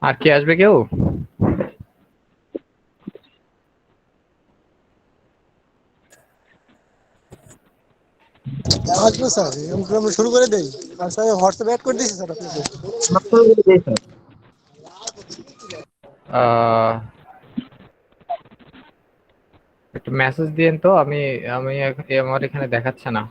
আর কি আসবে কেউ? আসবো স্যার, আমরা শুরু করে দেই। আর স্যার হোয়াটসঅ্যাপ অ্যাড করে দিয়েছি স্যার আপনাকে। আহ, একটু মেসেজ দিয়েন তো। আমি আমি আমার এখানে দেখাচ্ছে না।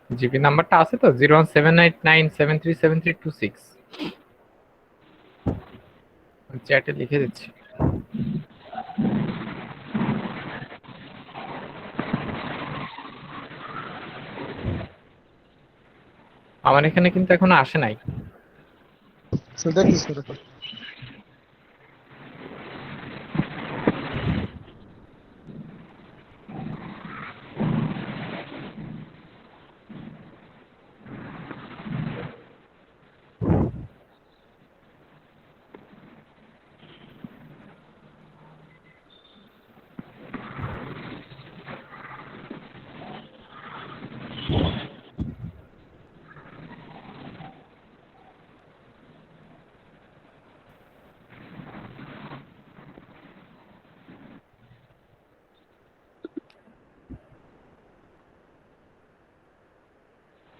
জিপি নাম্বারটা আছে তো 01789973736। চ্যাটে লিখে দিচ্ছি। আমার এখানে কিন্তু এখনো আসে নাই। স্যার দেখি স্যার।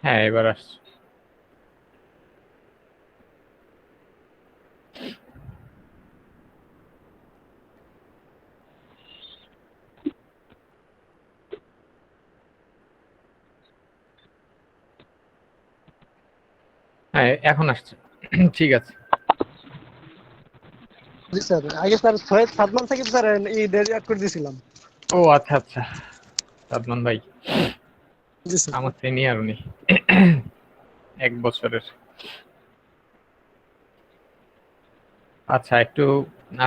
হ্যাঁ, এবার আসছে। হ্যাঁ, এখন আসছে। ঠিক আছে। জি স্যার, আগে স্যার সৈয়দ সাদমান সাকিব স্যার এই ডেট অ্যাড করে দিয়েছিলাম। ও আচ্ছা আচ্ছা, সাদমান ভাই জি স্যার। আমার সিনিয়র উনি, 1 বছরের। আচ্ছা, একটু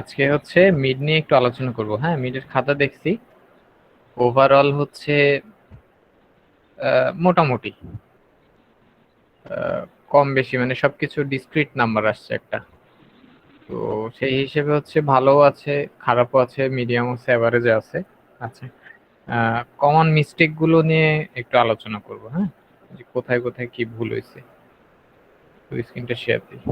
আজকে হচ্ছে মিড নিয়ে একটু আলোচনা করব। হ্যাঁ, মিডের খাতা দেখছি। ওভারঅল হচ্ছে মোটামুটি কম বেশি মানে সবকিছু ডিসক্রিট নাম্বার আসছে একটা। তো সেই হিসেবে হচ্ছে ভালোও আছে, খারাপও আছে, মিডিয়াম আছে, এভারেজে আছে। আচ্ছা, কমন মিস্টেক গুলো নিয়ে একটু আলোচনা করব। হ্যাঁ, যে কোথায় কোথায় কি ভুল হয়েছে। তো স্ক্রিনটা শেয়ার দিই।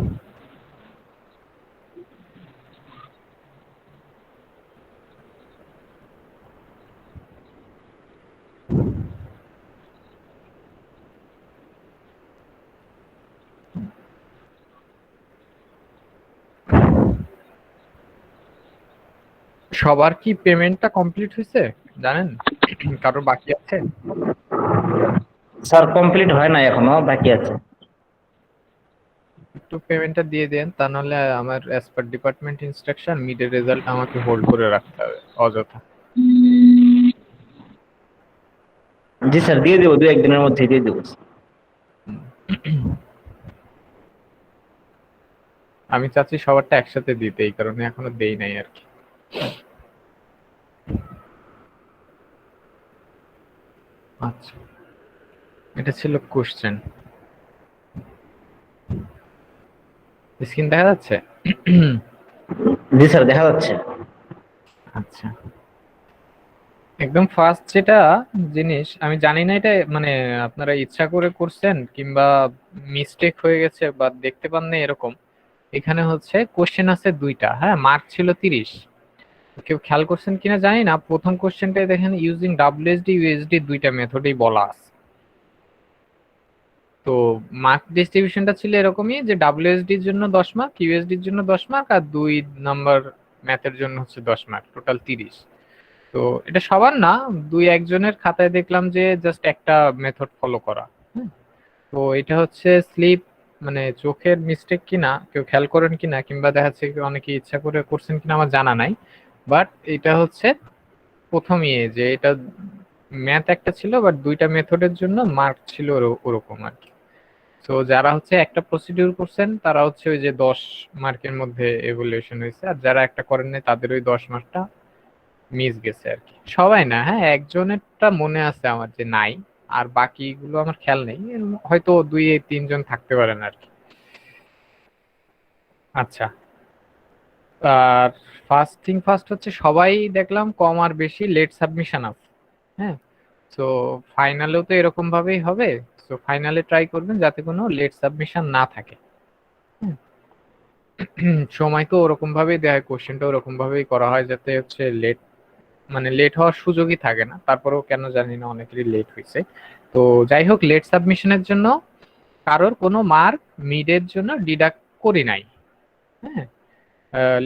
সবার কি পেমেন্টটা কমপ্লিট হয়েছে জানেন? কারোর বাকি আছে? স্যার কমপ্লিট হয় না, এখনো বাকি আছে। একটু পেমেন্টটা দিয়ে দেন, তা নাহলে আমার অ্যাজ পার ডিপার্টমেন্ট ইনস্ট্রাকশন মিডের রেজাল্ট আমাকে হোল্ড করে রাখতে হবে অযথা। জি স্যার, দিয়ে দেবো, 2-1 দিনের মধ্যে দিয়ে দেবো। আমি চাচ্ছি সবারটা একসাথে দিতে, এই কারণে এখনো দেই নাই আর কি। আচ্ছা, এটা ছিল কোশ্চেন। স্ক্রিন দেখা যাচ্ছে? জি স্যার, দেখা যাচ্ছে। আচ্ছা, একদম ফার্স্ট যেটা জিনিস, আমি জানি না এটা মানে আপনারা ইচ্ছা করে করছেন কিংবা মিস্টেক হয়ে গেছে বা দেখতে পান না এরকম। এখানে হচ্ছে কোশ্চেন আছে 2টা। হ্যাঁ, মার্ক ছিল 30। কেউ খেয়াল করছেন কিনা জানি না, প্রথম কোশ্চেনটাই দেখেন ইউজিং ডাব্লিউএসডি ইউএসডি 2টা মেথডেই বলা আছে। তো মার্ক ডিস্ট্রিবিউশনটা ছিল এরকমই যে ডাব্লিউএসডি এর জন্য 10 মার্ক, ইউএসডি এর জন্য 10 মার্ক, আর 2 নাম্বার ম্যাথের জন্য হচ্ছে 10 মার্ক, টোটাল 30। তো এটা সবার না, 2-1জনের খাতায় দেখলাম যে জাস্ট একটা মেথড ফলো করা। হুম, তো এটা হচ্ছে স্লিপ মানে চোখের মিস্টেক কিনা, কেউ খেয়াল করেন কিনা, কিংবা দেখা যাচ্ছে অনেকে ইচ্ছা করে করছেন কিনা আমার জানা নাই। বাট এটা হচ্ছে প্রথম যে এটা ম্যাথ একটা ছিল, বাট 2টা মেথডের জন্য মার্ক ছিল ওরকম আর কি। তো যারা হচ্ছে একটা প্রসিডিউর করছেন তারা হচ্ছে ওই যে 10 মার্কের মধ্যে এভালুয়েশন হয়েছে, আর যারা একটা করেন নাই তাদের ওই 10 মার্কটা মিস গেছে আর কি। সবাই না, হ্যাঁ, একজনেরটা মনে আছে আমার যে নাই, আর বাকিগুলো আমার খেয়াল নেই, হয়তো 2-3 জন থাকতে পারেন আর কি। আচ্ছা, আর ফার্স্ট থিং ফার্স্ট হচ্ছে সবাই দেখলাম কম আর বেশি লেট সাবমিশন আছে। হ্যাঁ, তো ফাইনালেও তো এরকম ভাবেই হবে। তো ফাইনালে ট্রাই করবেন যাতে কোনো লেট সাবমিশন না থাকে। হুম, সময় তো ওরকম ভাবেই দেওয়া হয়, কোশ্চেনটা ওরকম ভাবেই করা হয় যাতে হচ্ছে লেট, মানে লেট হওয়ার সুযোগই থাকে না। তারপরেও কেন জানি না অনেকেরই লেট হয়েছে। তো যাই হোক, লেট সাবমিশনের জন্য কারোর কোনো মার্ক মিডের জন্য ডিডাক্ট করি নাই। হ্যাঁ,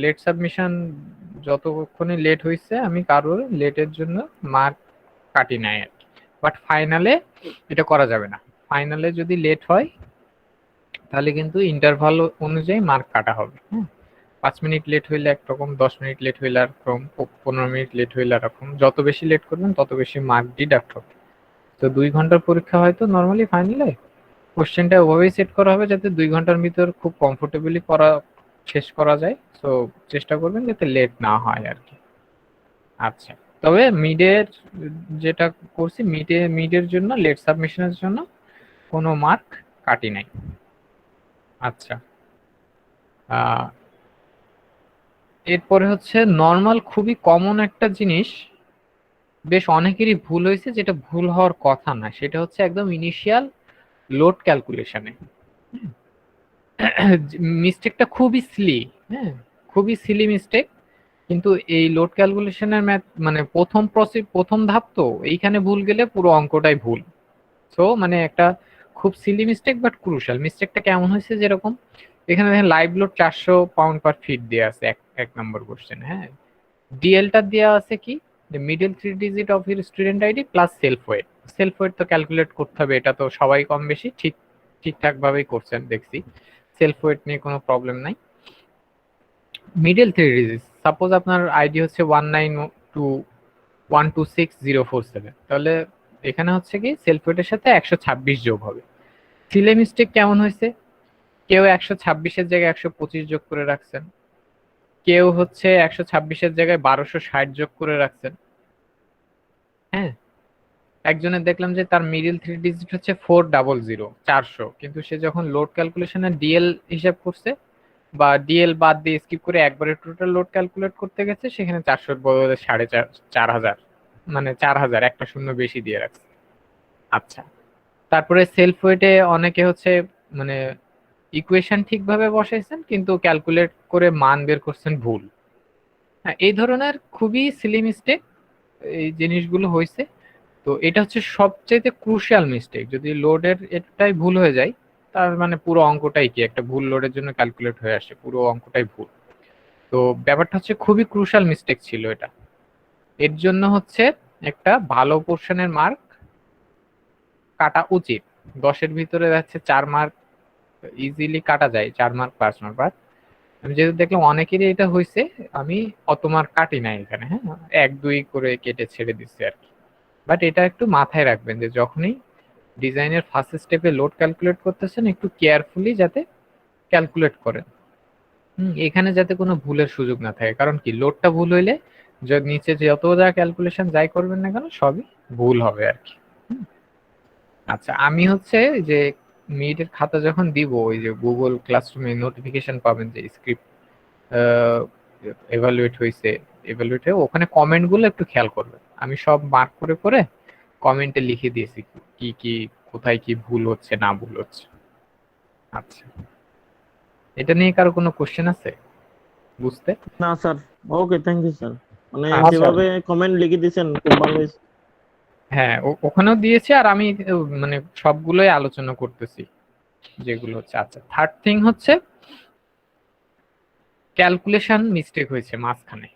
লেট সাবমিশন যতক্ষণে লেট হয়েছে আমি কারোর লেটের জন্য মার্ক কাটি নাই আর কি। বাট ফাইনালে এটা করা যাবে না। ফাইনালে যদি লেট হয় তাহলে কিন্তু ইন্টারভাল অনুযায়ী মার্ক কাটা হবে। হ্যাঁ, 5 মিনিট লেট হইলে একরকম, 10 মিনিট লেট হইলে একরকম, 15 মিনিট লেট হইলে এরকম। যত বেশি লেট করবেন তত বেশি মার্ক ডিডাক্ট হবে। তো 2 ঘন্টার পরীক্ষা হয়তো নর্মালি ফাইনালে কোশ্চেনটা ওভাবেই সেট করা হবে যাতে 2 ঘন্টার ভিতর খুব কমফোর্টেবলি করা শেষ করা যায়। তো চেষ্টা করবেন যাতে লেট না হয় আর কি। আচ্ছা, তবে মিডের যেটা করছি, মিডের জন্য লেট সাবমিশনের জন্য কোনো মার্ক কাটি নাই। আচ্ছা, এরপরে হচ্ছে নর্মাল, খুবই কমন একটা জিনিস, বেশ অনেকেরই ভুল হয়েছে, যেটা ভুল হওয়ার কথা না, সেটা হচ্ছে একদম ইনিশিয়াল লোড ক্যালকুলেশনে মিস্টেকটা খুবই সিলি। হ্যাঁ, খুবই সিলি মিস্টেক। কিন্তু এই লোড ক্যালকুলেশনের ম্যাথ মানে প্রথম ধাপ, তো এইখানে ভুল গেলে পুরো অঙ্কটাই ভুল। সো মানে একটা খুব সিলি মিস্টেক বাট ক্রুশাল। মিস্টেকটা কেমন হয়েছে, যেরকম এখানে দেখেন লাইভ লোড 400 পাউন্ড/ফিট দেওয়া আছে এক নম্বর কোশ্চেন। হ্যাঁ, ডিএলটা দেওয়া আছে কি, middle 3 digit of your student ID plus self wait. Self wait তো ক্যালকুলেট করতে হবে, এটা তো সবাই কম বেশি ঠিকঠাক ভাবেই করছেন দেখছি। সেলফ ওয়েট নিয়ে কোনো প্রবলেম নাই। মিডল 3 ডিজিট, সাপোজ আপনার আইডি হচ্ছে 192.126.047, তাহলে এখানে হচ্ছে কি সেলফ ওয়েটের সাথে 126 যোগ হবে। সিলে মিস্টেক কেমন হয়েছে, কেউ 126-এর জায়গায় 125 যোগ করে রাখছেন, কেউ হচ্ছে 126-এর জায়গায় 1260 যোগ করে রাখছেন। হ্যাঁ, একজনের দেখলাম যে তার মিডল 3 ডিজিট হচ্ছে 400, কিন্তু সে যখন লোড ক্যালকুলেশনে ডিএল হিসাব করছে বা ডিএল বাদ দিয়ে স্কিপ করে একবারে টোটাল লোড ক্যালকুলেট করতে গেছে, সেখানে 400-র বদলে 4,500, মানে 4,000 একটা শূন্য বেশি দিয়ে রাখছে। আচ্ছা, তারপরে সেলফ ওয়েটে অনেকে হচ্ছে মানে ইকুয়েশন ঠিকভাবে বসাইছেন কিন্তু ক্যালকুলেট করে মান বের করছেন ভুল। হ্যাঁ, এই ধরনের খুবই সিলি মিস্টেক এই জিনিসগুলো হয়েছে। তো এটা হচ্ছে সবচেয়ে ক্রুশিয়াল মিস্টেক। যদি লোডের এটাই ভুল হয়ে যায় তার মানে পুরো অঙ্কটাই কি একটা ভুল লোডের জন্য ক্যালকুলেট হয়ে আসে, পুরো অঙ্কটাই ভুল। তো ব্যাপারটা হচ্ছে খুবই ক্রুশাল মিস্টেক ছিল এটা। এর জন্য হচ্ছে একটা ভালো পোর্শনের মার্ক কাটা উচিত। 10-এর ভিতরে যাচ্ছে 4 মার্ক ইজিলি কাটা যায়, 4 মার্ক 5 মার্ক। বাট আমি যেহেতু দেখলাম অনেকেরই এটা হয়েছে, আমি অত মার্ক কাটি নাই এখানে। হ্যাঁ, 1-2 করে কেটে ছেড়ে দিচ্ছি আর কি। বাট এটা একটু মাথায় রাখবেন যে যখনই ডিজাইনের ফার্স্ট স্টেপে লোড ক্যালকুলেট করতেছেন একটু কেয়ারফুলি যাতে ক্যালকুলেট করেন। এখানে যাতে কোনো ভুলের সুযোগ না থাকে, কারণ কি লোডটা ভুল হইলে নিচে যত যা ক্যালকুলেশন যাই করবেন না কেন সবই ভুল হবে আর কি। আচ্ছা, আমি হচ্ছে যে মিডের খাতা যখন দিব, ওই যে গুগল ক্লাসরুমে নোটিফিকেশন পাবেন যে স্ক্রিপ্ট এভালুয়েট হয়েছে, এভালুয়েট হয়ে ওখানে কমেন্ট গুলো একটু খেয়াল করবেন। আমি সব মার্ক করে করে কমেন্টে লিখে দিয়েছি কি কি কোথায় কি ভুল হচ্ছে না ভুল হচ্ছে। আচ্ছা, এটা নিয়ে কারো কোনো কোশ্চেন আছে বুঝতে? না sir, okay, thank you sir. মানে আচ্ছা। যেভাবে কমেন্ট লিখে দিয়েছেন খুব ভালো হয়েছে। হ্যাঁ, ওখানেও দিয়েছি আর আমি মানে সবগুলোই আলোচনা করতেছি যেগুলো হচ্ছে। আচ্ছা, থার্ড থিং হচ্ছে ক্যালকুলেশন মিস্টেক হয়েছে মাঝখানে,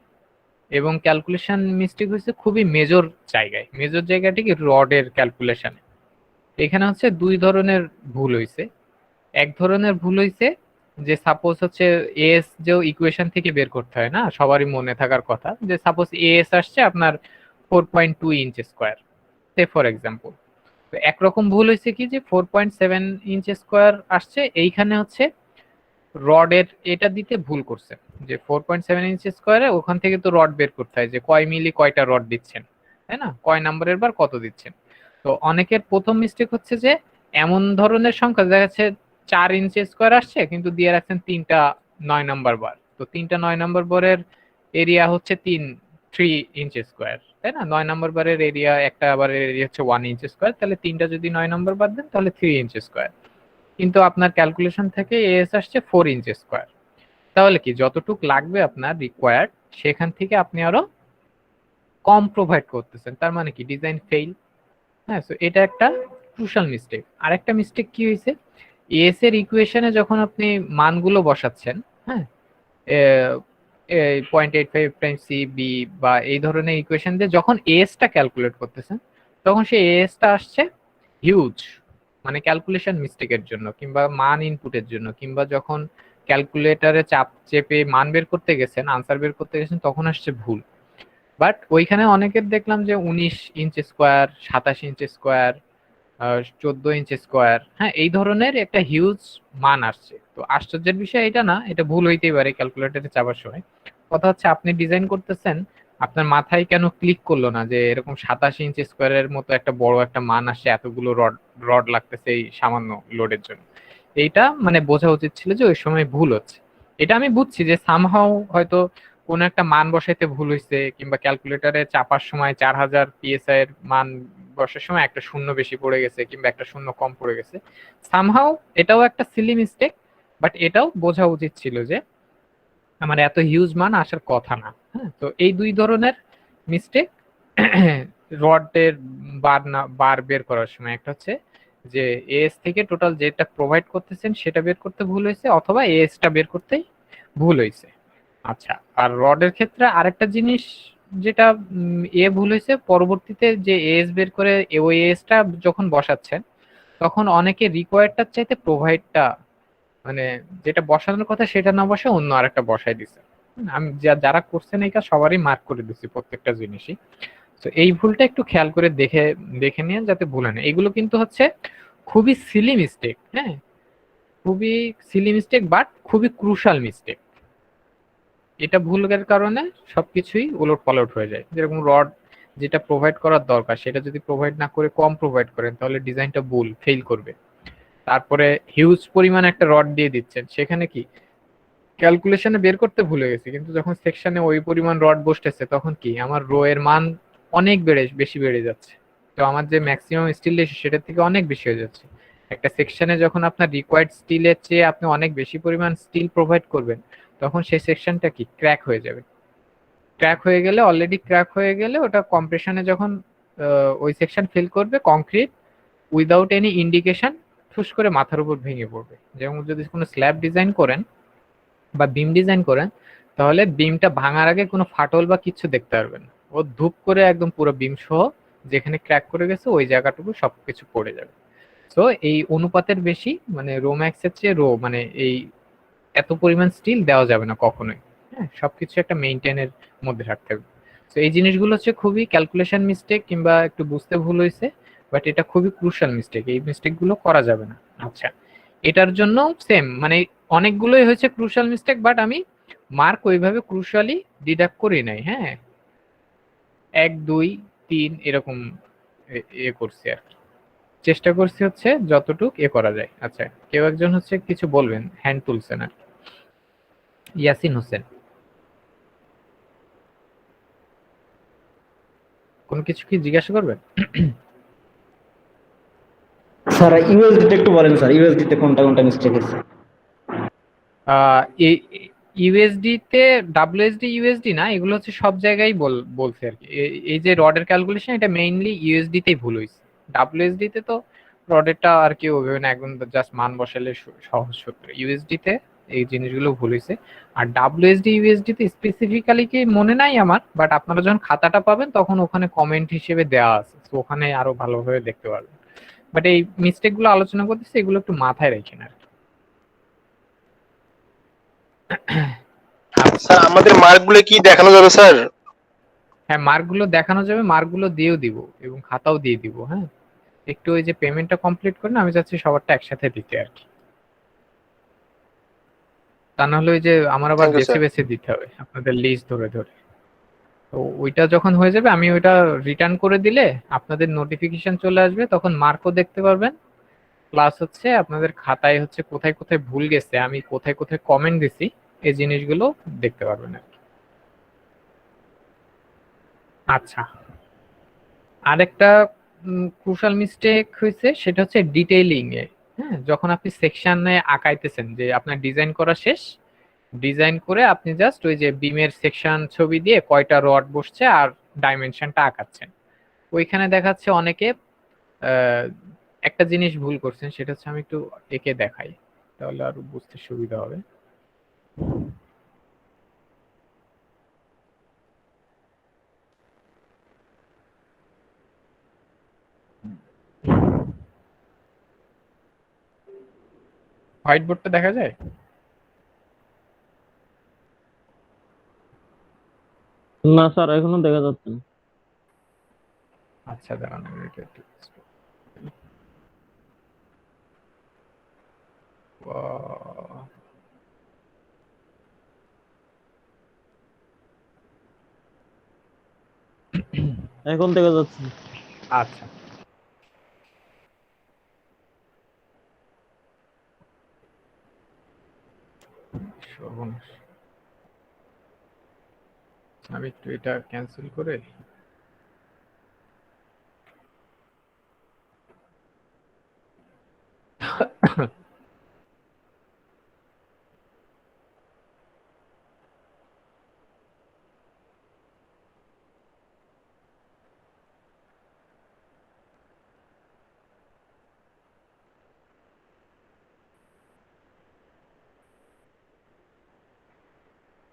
এবং ক্যালকুলেশন মিস্টেক হয়েছে খুবই মেজর জায়গায়। মেজর জায়গাটি কি রডের ক্যালকুলেশনে। এখানে হচ্ছে 2 ধরনের ভুল হয়েছে। এক ধরনের ভুল হয়েছে যে সাপোজ হচ্ছে এস যে ইকুয়েশন থেকে বের করতে হয় না, সবারই মনে থাকার কথা যে সাপোজ এস আসছে আপনার 4.2 inch square, say for example. তো একরকম ভুল হয়েছে কি যে 4.7 ইঞ্চ স্কোয়ার আসছে, এইখানে হচ্ছে রডের এটা দিতে ভুল করছে যে 4.7 ইঞ্চ স্কোয়ারে ওখান থেকে তো রড বের করতে হয় যে কয় মিলি কয়টা রড দিচ্ছেন, তাই না, কয় নাম্বারের বার কত দিচ্ছেন। তো অনেকের প্রথম মিস্টেক হচ্ছে যে এমন ধরনের সংখ্যা দেখা যাচ্ছে 4 ইঞ্চি স্কোয়ার আসছে কিন্তু দিয়ে রাখছেন 3টা 9 নাম্বার বার। তো 3টা 9 নাম্বার বারের এরিয়া হচ্ছে 3 ইঞ্চি স্কোয়ার, তাই না? 9 নাম্বার বারের এরিয়া, একটা বারের এরিয়া হচ্ছে 1 ইঞ্চি স্কোয়ার, তাহলে 3টা যদি 9 নাম্বার বার দেন তাহলে 3 ইঞ্চি স্কোয়ার। কিন্তু আপনার ক্যালকুলেশন থেকে এস আসছে 4 ইঞ্চি স্কোয়ার। তাহলে কি যতটুক লাগবে আপনার রিকোয়ার্ড সেখান থেকে আপনি আরো কম প্রোভাইড করতেছেন, তার মানে কি ডিজাইন ফেইল। হ্যাঁ, তো এটা একটা ক্রুশাল মিস্টেক। আরেকটা মিস্টেক কি হয়েছে, এস এর ইকুয়েশনে যখন আপনি মানগুলো বসাচ্ছেন, হ্যাঁ, 0.85 টাইমস সি বি বা এই ধরনের ইকুয়েশন দিয়ে যখন এসটা ক্যালকুলেট করতেছেন, তখন সেই এসটা আসছে হিউজ, মানে ক্যালকুলেশন মিস্টেকের জন্য কিংবা মান ইনপুটের জন্য, কিংবা যখন ক্যালকুলেটরে চাপ চেপে মান বের করতে গেছেন, আনসার বের করতে গেছেন, তখন আসছে ভুল। বাট ওইখানে অনেকের দেখলাম যে 19 ইঞ্চি স্কোয়ার, 27 ইঞ্চি স্কোয়ার, 14 ইঞ্চি স্কোয়ার, হ্যাঁ, এই ধরনের একটা হিউজ মান আসছে। তো আশ্চর্যের বিষয় এটা না, এটা ভুল হইতেই পারে ক্যালকুলেটরে চাপার সময়। কথা হচ্ছে আপনি ডিজাইন করতেছেন, আপনার মাথায় কেন ক্লিক করলো না যে এরকম 87 ইঞ্চি স্কোয়ারের মতো একটা বড় একটা মান আসছে, এতগুলো রড রড লাগতেছে এই সামান্য লোডের জন্য। এইটা মানে বোঝা উচিত ছিল যে ওই সময় ভুল হচ্ছে। এটা আমি বুঝছি যে সামহাও হয়তো কোনো একটা মান বসাইতে ভুল হয়েছে, কিংবা ক্যালকুলেটরে চাপার সময় 4000 PSI এর মান বসার সময় একটা শূন্য বেশি পড়ে গেছে কিংবা একটা শূন্য কম পড়ে গেছে। সামহাও এটাও একটা সিলি মিস্টেক, বাট এটাও বোঝা উচিত ছিল যে আমার এত হিউজ মান আসার কথা না। হ্যাঁ, তো এই দুই ধরনের মিস্টেক রডের বার বের করার সময়, একটা হচ্ছে যে এএস থেকে টোটাল যেটা প্রোভাইড করতেছেন সেটা বের করতে ভুল হয়েছে, অথবা এএসটা বের করতেই ভুল হয়েছে। আচ্ছা, আর রডের ক্ষেত্রে আরেকটা জিনিস যেটা ভুল হয়েছে, পরবর্তীতে যে এএস বের করে ওই এএসটা যখন বসাচ্ছেন, তখন অনেকে রিকোয়ার্ডটার চাইতে প্রোভাইডটা, মানে যেটা বসানোর কথা সেটা না বসে অন্য আরেকটা বসাই দিছে। আমি যারা করছেন এই কাজ সবারই মার্ক করে দিচ্ছি প্রত্যেকটা জিনিসই। তো এই ভুলটা একটু খেয়াল করে দেখে দেখে নিন যাতে ভুল হয় না। এগুলো কিন্তু হচ্ছে খুবই সিলি মিস্টেক, হ্যাঁ, খুবই সিলি মিস্টেক, বাট খুবই ক্রুশাল মিস্টেক। এটা ভুলের কারণে সবকিছুই ওলট পালট হয়ে যায়। যেরকম রড যেটা প্রোভাইড করার দরকার সেটা যদি প্রোভাইড না করে কম প্রোভাইড করেন, তাহলে ডিজাইনটা ভুল ফেল করবে। তারপরে হিউজ পরিমাণ একটা রড দিয়ে দিচ্ছেন, সেখানে কি ক্যালকুলেশনে বের করতে ভুলে গেছি, কিন্তু যখন সেকশনে ওই পরিমাণ রড বসতেছে তখন কি আমার রো এর মান অনেক বেশি বেড়ে যাচ্ছে। তো আমার যে ম্যাক্সিমাম স্টিল রেশিও সেটার থেকে অনেক বেশি হয়ে যাচ্ছে। একটা সেকশনে যখন আপনার রিকোয়ার্ড স্টিলের চেয়ে আপনি অনেক বেশি পরিমাণ স্টিল প্রোভাইড করবেন, তখন সেই সেকশনটা কি ক্র্যাক হয়ে যাবে। ক্র্যাক হয়ে গেলে, অলরেডি ক্র্যাক হয়ে গেলে ওটা কম্প্রেশনে যখন ওই সেকশন ফিল করবে, কংক্রিট উইদাউট এনি ইন্ডিকেশন ঠুস করে মাথার উপর ভেঙে পড়বে। যেমন যদি কোনো স্ল্যাব ডিজাইন করেন বা বিম ডিজাইন করেন, তাহলে বিমটা ভাঙার আগে কোনো ফাটল বা কিছু দেখতে পারবেন, ও ধূপ করে একদম পুরো বিম সহ যেখানে ক্র্যাক করে গেছে ওই জায়গাটুকু সবকিছু পড়ে যাবে। তো এই অনুপাতের বেশি, মানে রো ম্যাক্সের চেয়ে রো, মানে এই এত পরিমাণ স্টিল দেওয়া যাবে না কখনোই। হ্যাঁ, সবকিছু একটা মেইনটেনের মধ্যে রাখতে হবে। তো এই জিনিসগুলো হচ্ছে খুবই ক্যালকুলেশন মিস্টেক কিংবা একটু বুঝতে ভুল হয়েছে, বাট এটা খুবই ক্রুশাল মিস্টেক, এই মিস্টেকগুলো করা যাবে না। আচ্ছা, এটার জন্য সেম, মানে অনেকগুলোই হয়েছে ক্রুশাল মিস্টেক, বাট আমি মার্ক ওইভাবে ক্রুশালি ডিডাক্ট করি নাই। হ্যাঁ, 1 2 3 এরকম করছি আর কি। চেষ্টা করছি হচ্ছে যতটুক করা যায়। আচ্ছা, কেউ একজন হচ্ছে কিছু বলবেন, হ্যান্ড তুলছেন আর কি। ইয়াসিন হোসেন, কোনো কিছু কি জিজ্ঞাসা করবেন? স্যার ইউএসডি একটু বলেন স্যার, ইউএসডি তে কোনটা কোনটা মিস্টেক আছে? ইউএসডি তে ডাব্লিউএসডি ইউএসডি না, এগুলো হচ্ছে সব জায়গায় বলছে আর কি। এই যে রডের ক্যালকুলেশন এটা মেইনলি ইউএসডি তেই ভুল হয়েছে। ডাব্লিউএসডি তে তো রডেরটা আর কি ওইভাবে না, একদম জাস্ট মান বসালে সহজ সূত্র। ইউএসডি তে এই জিনিসগুলো ভুল হয়েছে। আর ডাব্লিউএসডি ইউএসডি তে স্পেসিফিক্যালি কি মনে নাই আমার, বাট আপনারা যখন খাতাটা পাবেন তখন ওখানে কমেন্ট হিসেবে দেওয়া আছে, তো ওখানে আরো ভালোভাবে দেখতে পারবেন। বাট এই মিস্টেক গুলো আলোচনা করতেছি, এগুলো একটু মাথায় রাখেন আর কি। আচ্ছা, স্যার আমাদের মার্কগুলো কি দেখানো যাবে স্যার? হ্যাঁ, মার্কগুলো দেখানো যাবে, মার্কগুলো দিয়েও দিব এবং খাতাও দিয়ে দিব। হ্যাঁ, একটু ওই যে পেমেন্টটা কমপ্লিট করেন, আমি চাচ্ছি সবারটা একসাথে দিতে আর কি। তা না হলে ওই যে আমার আবার থ্যাংক ইউ বেছে স্যার। বেছে দিতে হবে আপনাদের লিস্ট ধরে ধরে। তো ওইটা যখন হয়ে যাবে আমি ওইটা রিটার্ন করে দিলে আপনাদের নোটিফিকেশন চলে আসবে, তখন মার্কও দেখতে পারবেন, প্লাস হচ্ছে আপনাদের খাতায় হচ্ছে কোথায় কোথায় ভুল গেছে, আমি কোথায় কোথায় কমেন্ট দিছি, এই জিনিসগুলো দেখতে পারবেন আর কি। আচ্ছা, আরেকটা ক্রুশাল মিস্টেক হয়েছে, সেটা হচ্ছে ডিটেইলিং এ। হ্যাঁ, যখন আপনি সেকশনে আঁকাইতেছেন, যে আপনার ডিজাইন করা শেষ, ডিজাইন করে আপনি জাস্ট ওই যে বিমের সেকশন ছবি দিয়ে কয়টা রড বসছে আর ডাইমেনশনটা আঁকাচ্ছেন, ওইখানে দেখাচ্ছে অনেকে আহ, একটা জিনিস ভুল করছেন, সেটা হচ্ছে আমি একটু এঁকে দেখাই, তাহলে আরো বুঝতে সুবিধা হবে। হোয়াইট বোর্ডটা দেখা যায়? না স্যার, এখনো দেখা যাচ্ছে না। আচ্ছা, দাঁড়ান আমি এটা একটু আহ, এখন দেখা যাচ্ছে। আচ্ছা, সর্বনাশ। আমি একটু এটা ক্যান্সেল করে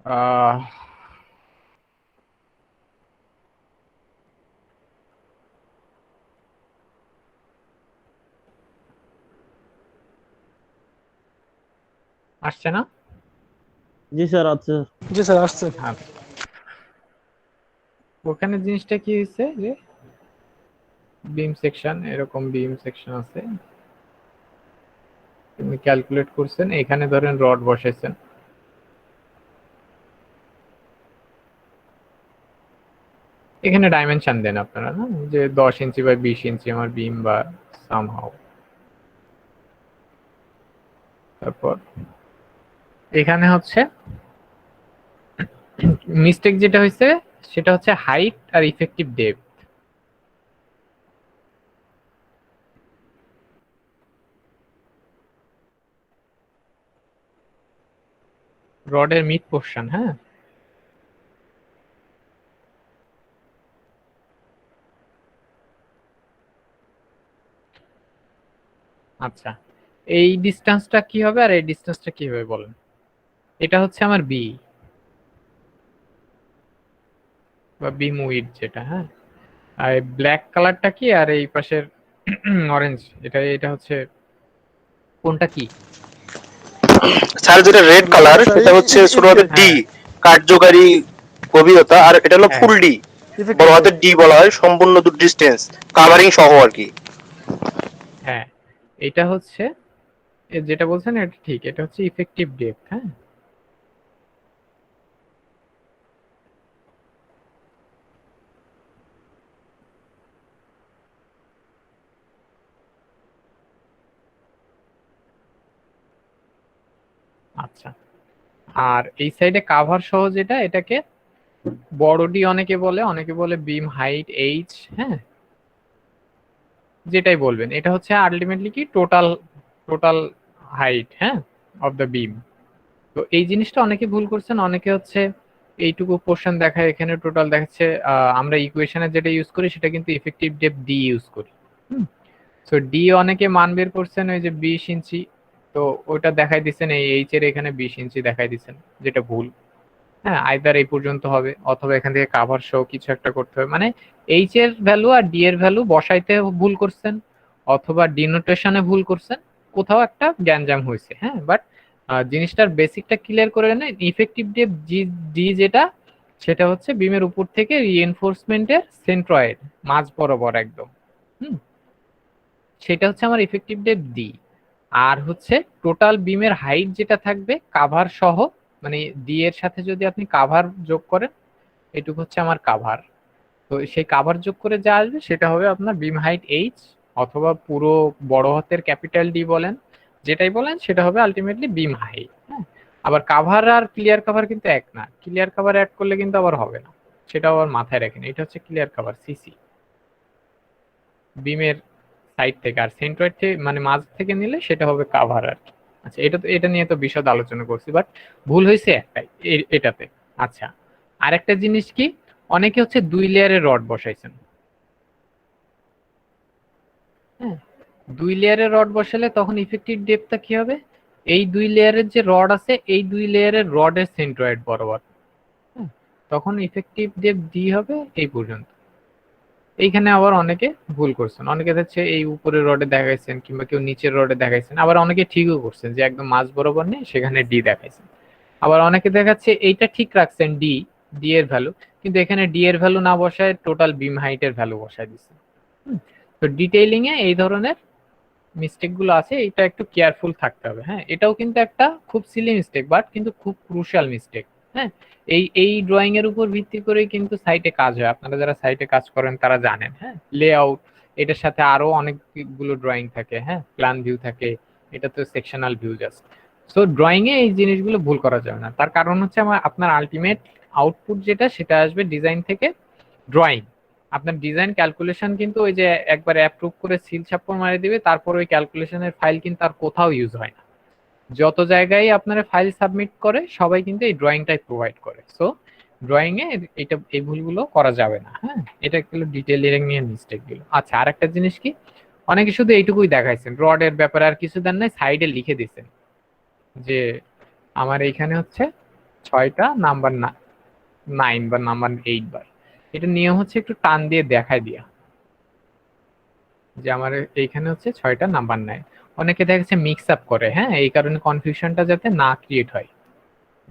আহ আসছে না? জি স্যার, আছে। জি স্যার আসছে। হ্যাঁ, ওখানে জিনিসটা কি হয়েছে যে বিম সেকশন, এরকম বিম সেকশন আছে, তুমি ক্যালকুলেট করছেন, এখানে ধরেন রড বসাইছেন, এখানে ডাইমেনশন দেন আপনারা না, যে 10 ইঞ্চি বা 20 ইঞ্চি আমার বিম বা সামহাও। তারপর এখানে হচ্ছে মিস্টেক যেটা হয়েছে, সেটা হচ্ছে হাইট আর ইফেক্টিভ ডেপথ। রডের মিড পোর্শন, হ্যাঁ, আচ্ছা, এই ডিসটেন্সটা কি হবে আর এই ডিসটেন্সটা কি হবে বলেন? এটা হচ্ছে আমার বি বা বিম উইডথ যেটা, হ্যাঁ, আর ব্ল্যাক কালারটা কি আর এই পাশের অরেঞ্জ, এটা এটা হচ্ছে কোনটা কি? স্যার যেটা রেড কালার স্যার এটা হচ্ছে ছোট হাতের হ্যাঁ ডি, কার্যকারী গভীরতা, আর এটা হলো হ্যাঁ ফুল ডি, ইফেক্টিভ বড় ডেপ। হাতের ডি বলা হয় সম্পূর্ণ ডিস্টেন্স কাভারিং সহ আর কি। হ্যাঁ, এটা হচ্ছে যেটা বলছেন এটা ঠিক, এটা হচ্ছে ইফেক্টিভ ডেপথ। হ্যাঁ, আচ্ছা, আর এই সাইডে কাভার সহ যেটা, এটাকে বড় ডি অনেকে বলে, অনেকে বলে বিম হাইট এইচ, হ্যাঁ, যেটাই বলবেন, এটা হচ্ছে আলটিমেটলি কি টোটাল টোটাল হাইট, হ্যাঁ, অফ দ্য বিম। তো এই জিনিসটা অনেকে ভুল করছেন, অনেকে হচ্ছে এইটুকু পোর্শন দেখায়, এখানে টোটাল দেখাচ্ছে, আমরা ইকুয়েশনে যেটা ইউজ করি সেটা কিন্তু ইফেক্টিভ ডেপথ ডি ইউজ করি। সো ডি অনেকে মান বের করছেন ওই যে 20 ইঞ্চি, তো ওটা দেখাই দিচ্ছেন এই এইচ এর এখানে 20 ইঞ্চি দেখাই দিচ্ছেন, যেটা ভুল। হ্যাঁ, আইদার এই পর্যন্ত হবে অথবা এখান থেকে কাভার সহ কিছু একটা করতে হবে, মানে এইচ এর ভ্যালু আর ডি এর ভ্যালু বসাইতে ভুল করছেন অথবা ডিনোটেশনে ভুল করছেন, কোথাও একটা গ্যাঞ্জাম হয়েছে। হ্যাঁ, বাট জিনিসটার বেসিকটা ক্লিয়ার করে নেন, ইফেক্টিভ ডেপ জি ডি যেটা, সেটা হচ্ছে বিমের উপর থেকে রিএনফোর্সমেন্টের সেন্ট্রয়েড মাঝ বরাবর একদম, হুম, সেটা হচ্ছে আমার ইফেক্টিভ ডেপ ডি। আর হচ্ছে টোটাল বিমের হাইট যেটা থাকবে কাভার সহ, মানে ডি এর সাথে যদি আপনি কাভার যোগ করেন, এটুকু হচ্ছে আমার কাভার। তো সেই কাভার যোগ করে যা আসবে সেটা হবে আপনার বিম হাইট এইচ, অথবা পুরো বড় হাতের ক্যাপিটাল ডি বলেন, যেটাই বলেন সেটা হবে আলটিমেটলি বিম হাইট। হ্যাঁ, আবার কাভার আর ক্লিয়ার কাভার কিন্তু এক না, ক্লিয়ার কাভার অ্যাড করলে কিন্তু আবার হবে না, সেটাও আবার মাথায় রাখেন। এটা হচ্ছে ক্লিয়ার কাভার সিসি বিমের সাইড থেকে, আর সেন্ট্রয়েড থেকে মানে মাঝ থেকে নিলে সেটা হবে কাভার আর কি। আচ্ছা, এটা নিয়ে তো বিশদ আলোচনা করছি, বাট ভুল হয়েছে একটাই এটাতে। আচ্ছা, আরেকটা জিনিস কি, অনেকে হচ্ছে 2 লেয়ারের রড বসাইছেন। হ্যাঁ, 2 লেয়ারের রড বসালে তখন ইফেক্টিভ ডেপথটা কি হবে, এই 2 লেয়ারের যে রড আছে এই 2 লেয়ারের রডের সেন্ট্রয়েড বরাবর। হ্যাঁ, তখন ইফেক্টিভ ডেপথ ডি হবে এই পর্যন্ত। এইখানে আবার অনেকে ভুল করছেন, অনেকে হচ্ছে এই উপরের রডে দেখাইছেন কিংবা কেউ নিচের রডে দেখাইছেন, আবার অনেকে ঠিকও করছেন যে একদম মাঝ বরাবর নেই সেখানে ডি দেখাইছেন। আবার অনেকে দেখাচ্ছে এইটা ঠিক রাখছেন ডি, ডি এর ভ্যালু, কিন্তু এখানে ডি এর ভ্যালু না বসায় টোটাল বিম হাইটের ভ্যালু বসায় দিচ্ছে। তো ডিটেইলিং এ এই ধরনের মিস্টেক গুলো আছে, এটা একটু কেয়ারফুল থাকতে হবে। হ্যাঁ, এটাও কিন্তু একটা খুব সিলি মিস্টেক, বাট কিন্তু খুব ক্রুশিয়াল মিস্টেক। হ্যাঁ, এই ড্রয়িং এর উপর ভিত্তি করে কিন্তু সাইটে কাজ হয়, আপনারা যারা সাইটে কাজ করেন তারা জানেন। হ্যাঁ, লেআউট, এটার সাথে আরো অনেকগুলো ড্রয়িং থাকে, হ্যাঁ, প্ল্যান ভিউ থাকে, এটা তো sectional view just. So drawing এ এই জিনিসগুলো ভুল করা যাবে না, তার কারণ হচ্ছে আপনার আলটিমেট আউটপুট যেটা সেটা আসবে ডিজাইন থেকে ড্রয়িং। আপনার ডিজাইন ক্যালকুলেশন কিন্তু ওই যে একবার অ্যাপ্রুভ করে সিল ছাপ্পর মারিয়ে দিবে, তারপর ওই ক্যালকুলেশনের ফাইল কিন্তু আর কোথাও ইউজ হয় না। যত জায়গায় আপনারা ফাইল সাবমিট করে সবাই কিন্তু এই ড্রয়িংটাই প্রোভাইড করে। সো ড্রয়িং এ এটা এই ভুলগুলো করা যাবে না। হ্যাঁ, এটা হলো ডিটেইলিং নিয়ে মিস্টেক গুলো। আচ্ছা, আরেকটা জিনিস কি, অনেকে শুধু এইটুকুই দেখাইছেন, রডের ব্যাপারে আর কিছু দেন নাই, সাইডে লিখে দিছেন যে আমার এইখানে হচ্ছে 6টা নাম্বার 9 বা নাম্বার 8 বার। এটা নিয়ম হচ্ছে একটু টান দিয়ে দেখায় দিয়া যে আমার এইখানে হচ্ছে 6টা নাম্বার নেয়। অনেকে দেখা যাচ্ছে মিক্স আপ করে, হ্যাঁ, এই কারণে কনফিউশনটা যাতে না ক্রিয়েট হয়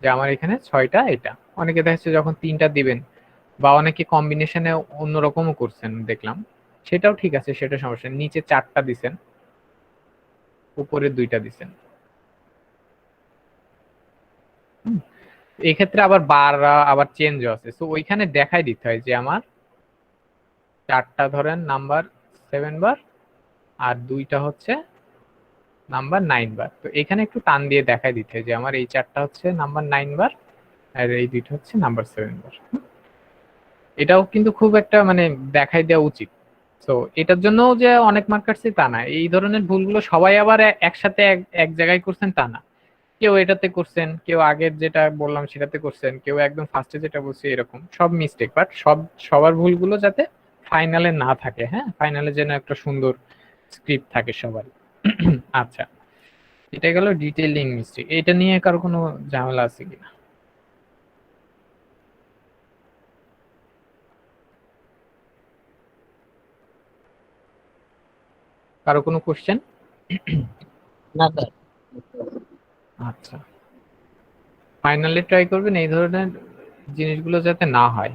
যে আমার এখানে 6টা এটা। অনেকে দেখা যাচ্ছে যখন 3টা দিবেন, বা অনেকে কম্বিনেশনে অন্যরকমও করছেন দেখলাম, সেটাও ঠিক আছে, সেটা সমস্যা নেই। নিচে 4টা দিছেন, উপরে 2টা দিছেন। এই ক্ষেত্রে আবার বার আবার চেঞ্জও আছে, তো ওইখানে দেখাই দিতে হয় যে আমার 4টা ধরেন নাম্বার 7 বার, আর 2টা হচ্ছে নাম্বার 9 বার। তো এখানে একটু টান দিয়ে দেখাই দিতে যে আমার এই 4টা হচ্ছে নাম্বার 9 বার, আর এই 2টা হচ্ছে নাম্বার 7 বার। এটাও কিন্তু খুব একটা মানে দেখাই দেওয়া উচিত। তো এটার জন্য যে অনেক মার্ক কাটছে তা না, এই ধরনের ভুলগুলো সবাই আবার একসাথে এক জায়গায় করছেন তা না। কেউ এটাতে করছেন, কেউ আগের যেটা বললাম সেটাতে করছেন, কেউ একদম ফার্স্টে যেটা বলছি, এরকম সব মিস্টেক, বাট সবার ভুলগুলো যাতে ফাইনালে না থাকে। হ্যাঁ, ফাইনালে যেন একটা সুন্দর স্ক্রিপ্ট থাকে সবার। আচ্ছা, এটা গেল ডিটেইলিং মিস্টেক। এটা নিয়ে কারো কোনো ঝামেলা আছে কিনা, কারো কোনো কোশ্চেন? না স্যার। আচ্ছা, ফাইনালি ট্রাই করবেন এই ধরনের জিনিসগুলো যাতে না হয়।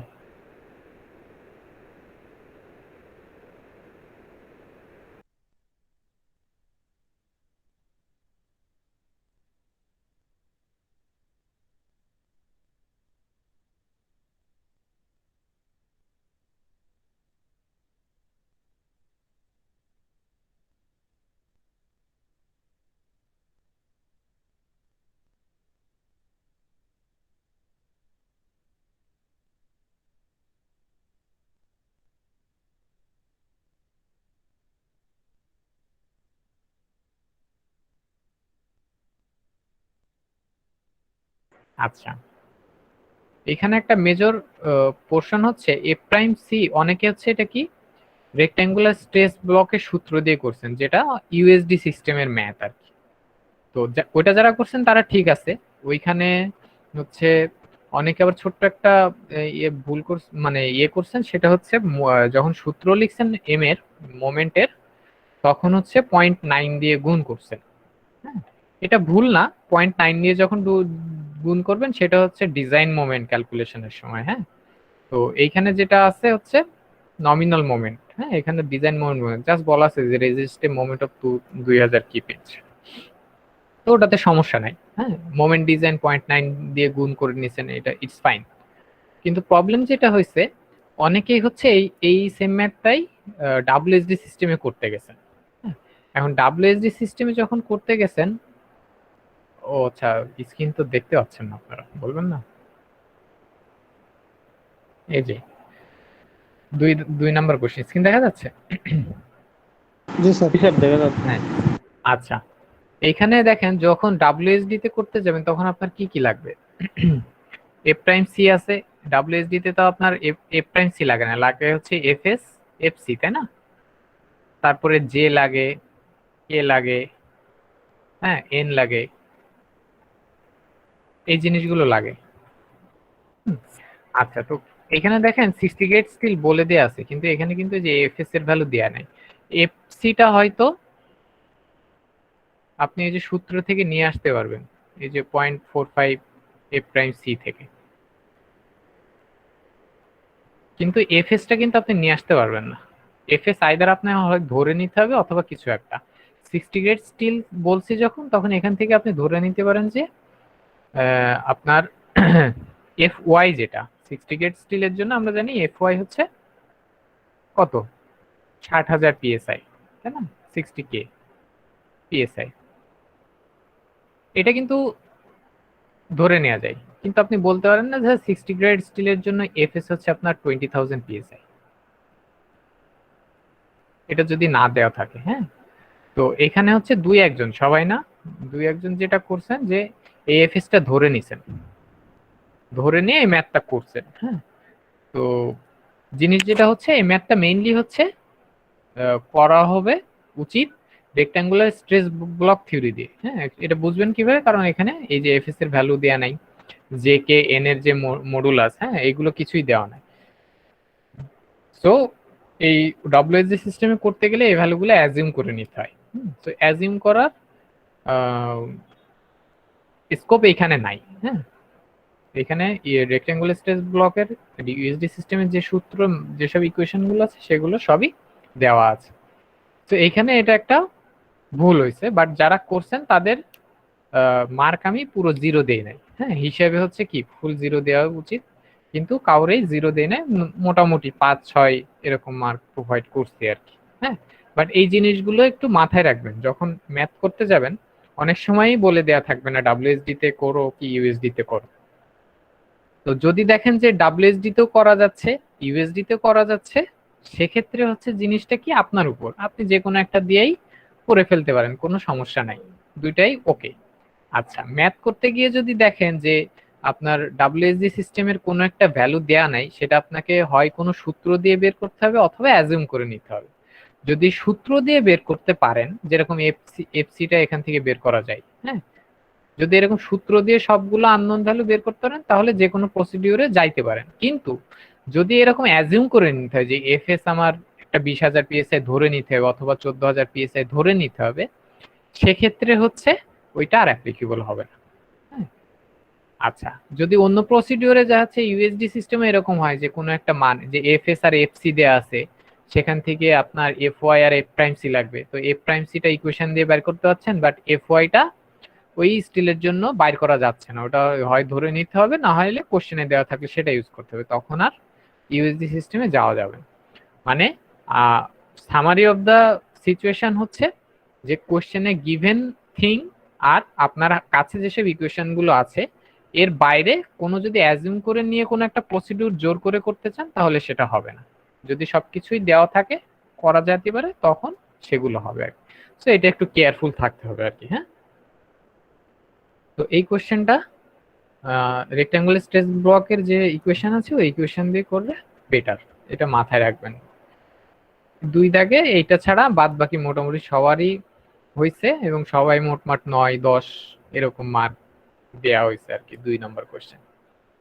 আচ্ছা, এখানে একটা মেজর পোর্শন হচ্ছে এ প্রাইম সি, অনেকে হচ্ছে এটা কি রেক্ট্যাঙ্গুলার স্ট্রেস ব্লকের সূত্র দিয়ে করছেন, যেটা ইউএসডি সিস্টেমের ম্যাথ আর কি। তো ওইটা যারা করছেন তারা ঠিক আছে। ওইখানে হচ্ছে অনেকে আবার ছোট্ট একটা ইয়ে ভুল মানে করছেন, সেটা হচ্ছে যখন সূত্র লিখছেন এম এর মোমেন্টের, তখন হচ্ছে 0.9 দিয়ে গুণ করছেন। হ্যাঁ, এটা ভুল না, 0.9 দিয়ে যখন গুণ করবেন সেটা হচ্ছে ডিজাইন মোমেন্ট ক্যালকুলেশনের সময়। হ্যাঁ, তো এইখানে যেটা আছে হচ্ছে নমিনাল মোমেন্ট। হ্যাঁ, এখানে ডিজাইন মোমেন্ট জাস্ট বলা আছে যে রেজিস্টিভ মোমেন্ট অফ 2000 কিপিঞ্চ, তো ওটাতে সমস্যা নাই। হ্যাঁ, মোমেন্ট ডিজাইন 0.9 দিয়ে গুণ করে নিছেন, এটা ইটস ফাইন। কিন্তু প্রবলেম যেটা হয়েছে, অনেকেই হচ্ছে এই সেম ম্যাথটাই ডাব্লিউএসডি সিস্টেমে করতে গেছেন। হ্যাঁ, এখন ডাব্লিউএসডি সিস্টেমে যখন করতে গেছেন, ও আচ্ছা, স্ক্রিন তো দেখতে পাচ্ছেন না আপনারা, বলবেন না? এই যে দুই দুই নাম্বার কোশ্চেন, স্ক্রিন দেখা যাচ্ছে? জি স্যার। জি স্যার দেখা যাচ্ছে। হ্যাঁ, আচ্ছা। এইখানে দেখেন, যখন ডাব্লিউএসডি তে করতে যাবেন তখন আপনার কি কি লাগবে? এফ প্রাইম সি আছে। ডাব্লিউএসডি তে তো আপনার এফ প্রাইম সি লাগে না, লাগে হচ্ছে এফএস এফ সি, তাই না? তারপরে জে লাগে, কে লাগে, হ্যাঁ, এন লাগে, এই জিনিসগুলো লাগে। হুম, আচ্ছা, তো এখানে দেখেন 60 গেট স্টিল বলে দেয়া আছে, কিন্তু এখানে কিন্তু যে এফএস এর ভ্যালু দেয়া নাই। এফ সিটা হয়তো আপনি এই যে সূত্র থেকে নিয়ে আসতে পারবেন, এই যে 0.45 এফ প্রাইম সি থেকে, কিন্তু এফএসটা কিন্তু আপনি নিয়ে আসতে পারবেন না। এফএস আইদার আপনার হয় ধরে নিতে হবে অথবা কিছু একটা। 60 গ্রেড স্টিল বলছি যখন, তখন এখান থেকে আপনি ধরে নিতে পারেন যে আপনার এফ ওয়াই, যেটা 60 গ্রেড স্টিলের জন্য আমরা জানি এফ ওয়াই হচ্ছে কত, 60,000 পিএসআই, তাই না? 60K পিএসআই, এটা কিন্তু ধরে নেওয়া যায়। কিন্তু আপনি বলতে পারেন না যে 60 গ্রেড স্টিলের জন্য এফএস হচ্ছে আপনার 20,000 পিএসআই, এটা যদি না দেওয়া থাকে। হ্যাঁ, তো এখানে হচ্ছে দুই একজন, সবাই না, দুই একজন যেটা করছেন যে এএফএস টা ধরে নিছেন, ধরে নিয়ে এই ম্যাথটা করছেন। হ্যাঁ, তো জিনিস যেটা হচ্ছে, এই ম্যাথটা মেইনলি হচ্ছে করা হবে উচিত রেক্ট্যাঙ্গুলার স্ট্রেস ব্লক থিওরি দিয়ে। হ্যাঁ, এটা বুঝবেন কিভাবে, কারণ এখানে এই যে এফএস এর ভ্যালু দেয়া নাই, জে কে এন এর যে মডুলাস, হ্যাঁ, এগুলো কিছুই দেওয়া নাই। সো এই ডব্লিউএসজি সিস্টেমে করতে গেলে এই ভ্যালুগুলো অ্যাজিউম করে নিতে হয়। তো অ্যাজিউম করার স্কোপ এখানে নাই। হ্যাঁ, এখানে রেক্ট্যাঙ্গুলার স্ট্রেস ব্লকের ইউএসডি সিস্টেমের যে সূত্র, যেসব ইকুয়েশন গুলো আছে সেগুলো সবই দেওয়া আছে। তো এখানে এটা একটা ভুল হয়েছে, বাট যারা করছেন তাদের মার্ক আমি পুরো জিরো দেই নাই। হ্যাঁ, হিসাবে হচ্ছে কি ফুল জিরো দেওয়া উচিত, কিন্তু কাউরেই জিরো দেয় নাই, মোটামুটি 5-6 এরকম মার্ক প্রোভাইড করছি আর কি। হ্যাঁ, বাট এই জিনিসগুলো একটু মাথায় রাখবেন যখন ম্যাথ করতে যাবেন। অনেক সময়ই বলে দেয়া থাকবে না ডাব্লিউএসডি তে করো কি ইউএসডি তে করো। তো যদি দেখেন যে ডাব্লিউএসডি তেও করা যাচ্ছে, ইউএসডি তেও করা যাচ্ছে, সেক্ষেত্রে হচ্ছে জিনিসটা কি আপনার উপর, আপনি যে কোনো একটা দিয়েই করে ফেলতে পারেন, কোনো সমস্যা নাই, দুইটাই ওকে। আচ্ছা, ম্যাথ করতে গিয়ে যদি দেখেন যে আপনার ডাব্লিউএসডি সিস্টেমের কোনো একটা ভ্যালু দেয়া নাই, সেটা আপনাকে হয় কোনো সূত্র দিয়ে বের করতে হবে অথবা অ্যাজিউম করে নিতে হবে। যদি সূত্র দিয়ে বের করতে পারেন, যেরকম এফসিটা এখান থেকে বের করা যায়, হ্যাঁ, যদি এরকম সূত্র দিয়ে সবগুলো আননোন ভ্যালু বের করতে পারেন তাহলে যে কোনো প্রসিডিউরে যাইতে পারেন। কিন্তু যদি এরকম অ্যাজিউম করে নিতে হয় যে এফএস আমার একটা 20,000 পিএসআই ধরে নিতে হবে অথবা 14,000 পিএসআই ধরে নিতে হবে, সেক্ষেত্রে হচ্ছে ওইটা আর অ্যাপ্লিকেবল হবে না। হ্যাঁ, আচ্ছা, যদি অন্য প্রসিডিউরে যা হচ্ছে ইউএসডি সিস্টেমে এরকম হয় যে কোনো একটা মান, যে এফএস আর এফসি দেয়া আছে, সেখান থেকে আপনার এফ ওয়াই আর এফ প্রাইম সি লাগবে, তো এফ প্রাইম সিটা ইকুয়েশন দিয়ে বের করতে পারছেন, বাট এফ ওয়াইটা ওই স্টিলের জন্য বাইর করা যাচ্ছে না, ওটা হয় ধরে নিতে হবে, না হলে কোশ্চেনে দেওয়া থাকলে সেটা ইউজ করতে হবে, তখন আর ইউএসডি সিস্টেমে যাওয়া যাবে না। মানে সামারি অফ দা সিচুয়েশন হচ্ছে যে কোশ্চেনে গিভেন থিং আর আপনার কাছে যেসব ইকুয়েশন গুলো আছে এর বাইরে কোনো যদি অ্যাজিউম করে নিয়ে কোনো একটা প্রসিডিউর জোর করে করতে চান তাহলে সেটা হবে না। যদি সবকিছুই দেওয়া থাকে, করা যেতে পারে, তখন সেগুলো হবে আর কি। তো এটা একটু কেয়ারফুল থাকতে হবে আর কি। হ্যাঁ, তো এই কোশ্চেনটা রেক্ট্যাঙ্গুলার স্ট্রেস ব্লকের যে ইকুয়েশন আছে ওই ইকুয়েশন দিয়ে করলে বেটার, এটা মাথায় রাখবেন। দুই দাগে এইটা ছাড়া বাদ বাকি মোটামুটি সবারই হয়েছে এবং সবাই মোটমাট 9-10 এরকম মার্ক দেওয়া হয়েছে আর কি 2 নম্বর কোশ্চেন।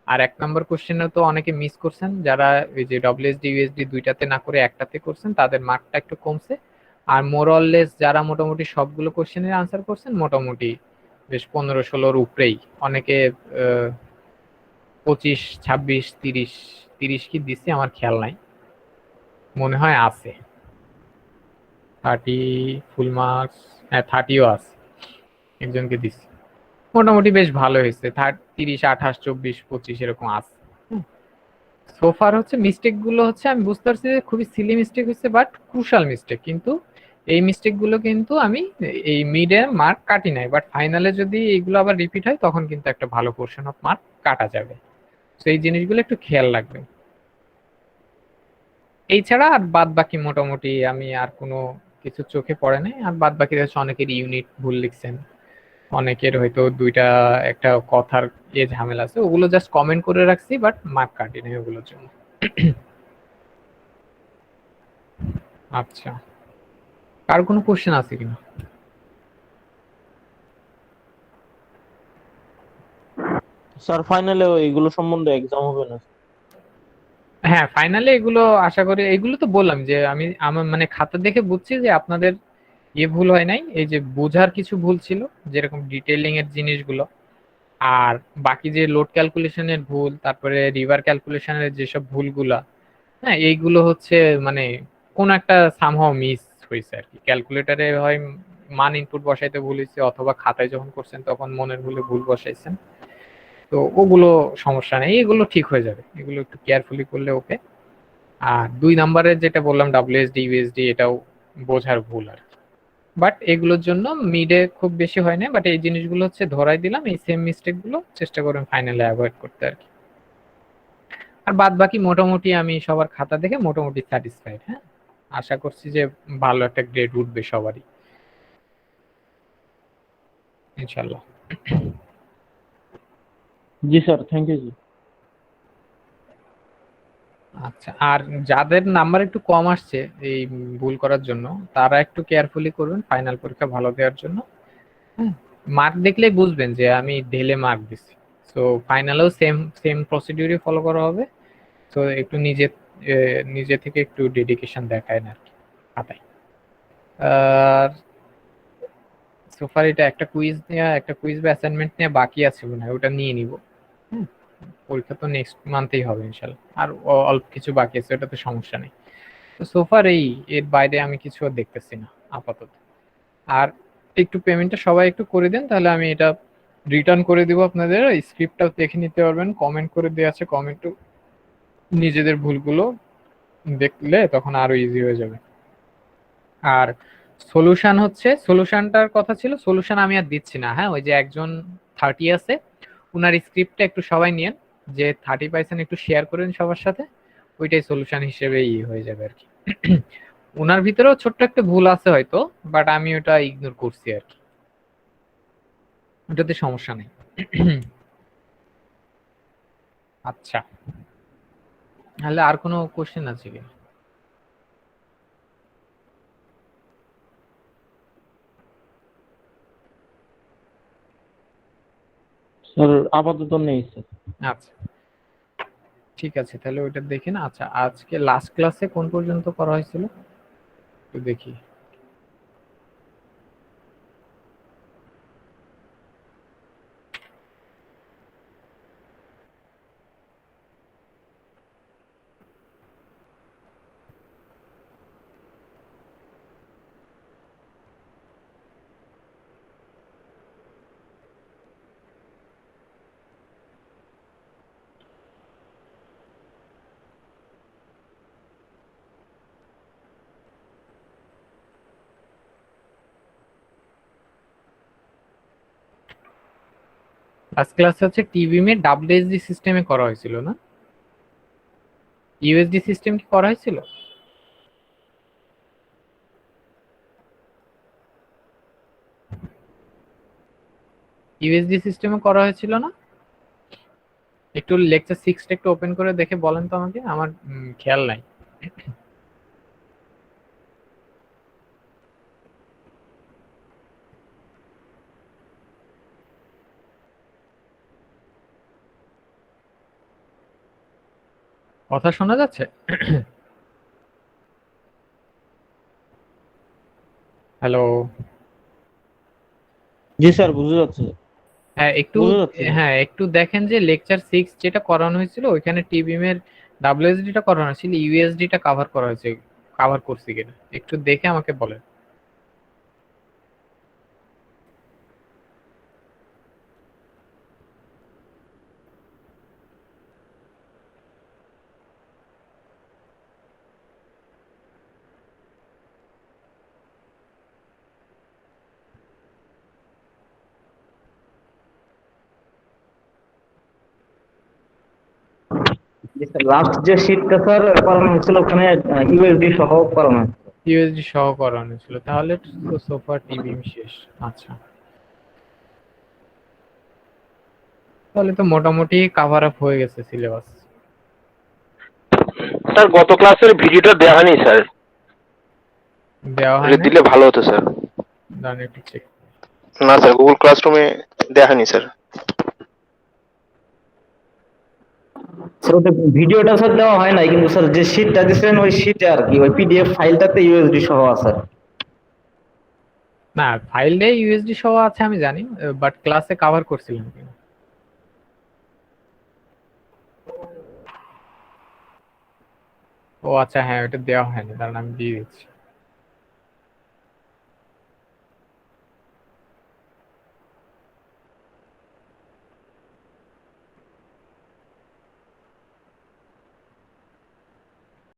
আর 1 নম্বর কোশ্চেনে তো অনেকে মিস করছেন, যারা এই যে ডব্লিউএসডি ইউএসডি দুইটাতে না করে একটাতে করছেন তাদের মার্কটা একটু কমছে। আর মোরললেস যারা মোটামুটি সবগুলো কোশ্চেনের আনসার করছেন, মোটামুটি বেশ 15-16 উপরেই, অনেকে 25, 26, 30, 30 কি দিচ্ছে আমার খেয়াল নাই, মনে হয় আছে 30 ফুল মার্কস, হ্যাঁ 30ও আছে, একজনকে দিচ্ছে। মোটামুটি বেশ ভালো হয়েছে, 30, 28, 24, 25 এরকম আছে। সোফার হচ্ছে মিস্টেক গুলো হচ্ছে আমি বুঝতে পারছি যে খুবই সিলি মিস্টেক হচ্ছে, বাট ক্রুশাল মিস্টেক, কিন্তু এই মিস্টেক গুলো কিন্তু আমি এই মিডে মার্ক কাটি নাই, বাট ফাইনালে যদি এইগুলো আবার রিপিট হয় তখন কিন্তু একটা ভালো পোর্শন অফ মার্ক কাটা যাবে। তো এই জিনিসগুলো একটু খেয়াল রাখবেন। এই ছাড়া আর বাদ বাকি মোটামুটি আমি আর কোনো কিছু চোখে পড়ে নাই। আর বাদ বাকি হচ্ছে অনেকের ইউনিট ভুল লিখছেন, অনেকের হয়তো দুইটা একটা কথার ঝামেলা আছে, ওগুলো জাস্ট কমেন্ট করে রাখছি, বাট মার্ক কাটি নাই ওগুলোর জন্য। আচ্ছা, আর কোনো কোশ্চেন আছে কিনা? স্যার ফাইনালে এইগুলো সম্বন্ধে এক্সাম হবে না? হ্যাঁ, ফাইনালে এগুলো আশা করি, এগুলো তো বললাম যে আমি আমার মানে খাতা দেখে বুঝছি যে আপনাদের ভুল হয় নাই, এই যে বোঝার কিছু ভুল ছিল, যেরকম ডিটেইলিং এর জিনিসগুলো, আর বাকি যে লোড ক্যালকুলেশনের ভুল, তারপরে রিভার ক্যালকুলেশনের যেসব ভুলগুলা, হ্যাঁ এইগুলো হচ্ছে মানে কোন একটা সামহাও মিস হয়েছে আর কি। ক্যালকুলেটরে হয় মান ইনপুট বসাইতে ভুল হয়েছে, অথবা খাতায় যখন করছেন তখন মনের ভুলে ভুল বসাইছেন। তো ওগুলো সমস্যা নেই, এগুলো ঠিক হয়ে যাবে, এগুলো একটু কেয়ারফুলি করলে ওকে। আর 2 নম্বরের যেটা বললাম ডাব্লিউএসডি ইউএসডি, এটাও বোঝার ভুল আর কি। বাট এগুলোর জন্য মিডে খুব বেশি হয় না, বাট এই জিনিসগুলো হচ্ছে ধরাই দিলাম, এই সেম মিস্টেক গুলো চেষ্টা করবেন ফাইনালে অ্যাভয়েড করতে আর কি। আর বাদ বাকি মোটামুটি আমি সবার খাতা দেখে মোটামুটি স্যাটিসফাইড। হ্যাঁ, আশা করছি যে ভালো একটা গ্রেড উঠবে সবারই, ইনশাল্লাহ। জি স্যার, থ্যাংক ইউ জি। আচ্ছা, আর যাদের নাম্বার একটু কম আসছে এই ভুল করার জন্য, তারা একটু কেয়ারফুলি করবেন ফাইনাল পরীক্ষা ভালো দেওয়ার জন্য। হ্যাঁ, মার্ক দেখলেই বুঝবেন যে আমি ঢেলে মার্ক দিচ্ছি। তো ফাইনালেও সেম সেম প্রসিডিউরই ফলো করা হবে। তো একটু নিজে থেকে একটু ডেডিকেশন দেখায় না আর কি খাতায়। আর সোফার এটা একটা কুইজ বা অ্যাসাইনমেন্ট নিয়ে বাকি আছে মনে হয়, ওটা নিয়ে নিব। হুম, পরীক্ষা তো নেক্সট মান্থেই হবে ইনশাল্লাহ, আর অল্প কিছু বাকি আছে, ওটা তো সমস্যা নেই। তো সোফার এর বাইরে আমি কিছু আর দেখতেছি না আপাতত। আর একটু পেমেন্টটা সবাই একটু করে দেন, তাহলে আমি এটা রিটার্ন করে দিব আপনাদের। স্ক্রিপ্টটাও দেখে নিতে পারবেন, কমেন্ট করে দেওয়া আছে, কমেন্ট নিজেদের ভুলগুলো দেখলে তখন আরো ইজি হয়ে যাবে। আর সলিউশনটার কথা ছিল, সলিউশন আমি আর দিচ্ছি না। হ্যাঁ, ওই যে একজন 30 আছে, উনার স্ক্রিপ্টটা একটু সবাই নিয়েন, যে 30 পাইছেন একটু শেয়ার করেন সবার সাথে, ওইটাই সলিউশন হিসেবে হয়ে যাবে আর কি। ওনার ভিতরেও ছোট্ট একটা ভুল আছে হয়তো, বাট আমি ওটা ইগনোর করছি আর কি, ওটাতে সমস্যা নেই। আচ্ছা, তাহলে আর কোনো কোশ্চেন আছে কি? স্যার আপাতত নেই স্যার। আচ্ছা, ঠিক আছে, তাহলে ওইটা দেখেন। আচ্ছা, আজকে লাস্ট ক্লাসে কোন পর্যন্ত করা হয়েছিল একটু দেখি। লাস্ট ক্লাসে হচ্ছে টিভিএম এর ডাব্লিউএসডি সিস্টেমে করা হয়েছিল না? ইউএসডি সিস্টেম কি করা হয়েছিল? ইউএসডি সিস্টেমে করা হয়েছিল না? একটু লেকচার 6টা একটু ওপেন করে দেখে বলেন তো আমাকে, আমার খেয়াল নাই। কথা শোনা যাচ্ছে? হ্যালো? জি স্যার, বুঝে যাচ্ছে। হ্যাঁ একটু, বুঝে যাচ্ছে স্যার। হ্যাঁ একটু দেখেন যে লেকচার 6 যেটা করানো হয়েছিল ওইখানে টিভিএম এর ডাব্লিউএসডি টা করানো হয়েছিল, ইউএসডি টা কভার করা হয়েছে, কভার করছি কিনা একটু দেখে আমাকে বলেন। জি স্যার, লাস্ট যে শীটটা স্যার করানো হয়েছিল ওখানে ইউএসডি সহ করানো হয়েছিল। ইউএসডি সহ করানো ছিল, তাহলে তো সোফা টিভি শেষ। আচ্ছা, তাহলে তো মোটামুটি কাভার আপ হয়ে গেছে সিলেবাস। স্যার গত ক্লাসের ভিডিওটা দেওয়া হয়নি স্যার, দেওয়া হয় এটা না? দিলে ভালো হতো স্যার। দাঁড়ান একটু চেক। না স্যার, গুগল ক্লাসরুমে দেওয়া হয়নি স্যার। স্যার ওটা ভিডিওটা স্যার দেওয়া হয় নাই, কিন্তু স্যার যে শীটটা দিয়েছিলেন ওই শীটে আর কি ওই পিডিএফ ফাইলটাতে ইউএসডি সহ আছে। না, ফাইলে ইউএসডি সহ আছে আমি জানি, বাট ক্লাসে কভার করছিলাম কিনা। ও আচ্ছা, হ্যাঁ, ওটা দেওয়া হয়নি, কারণ আমি দিয়ে দিচ্ছি।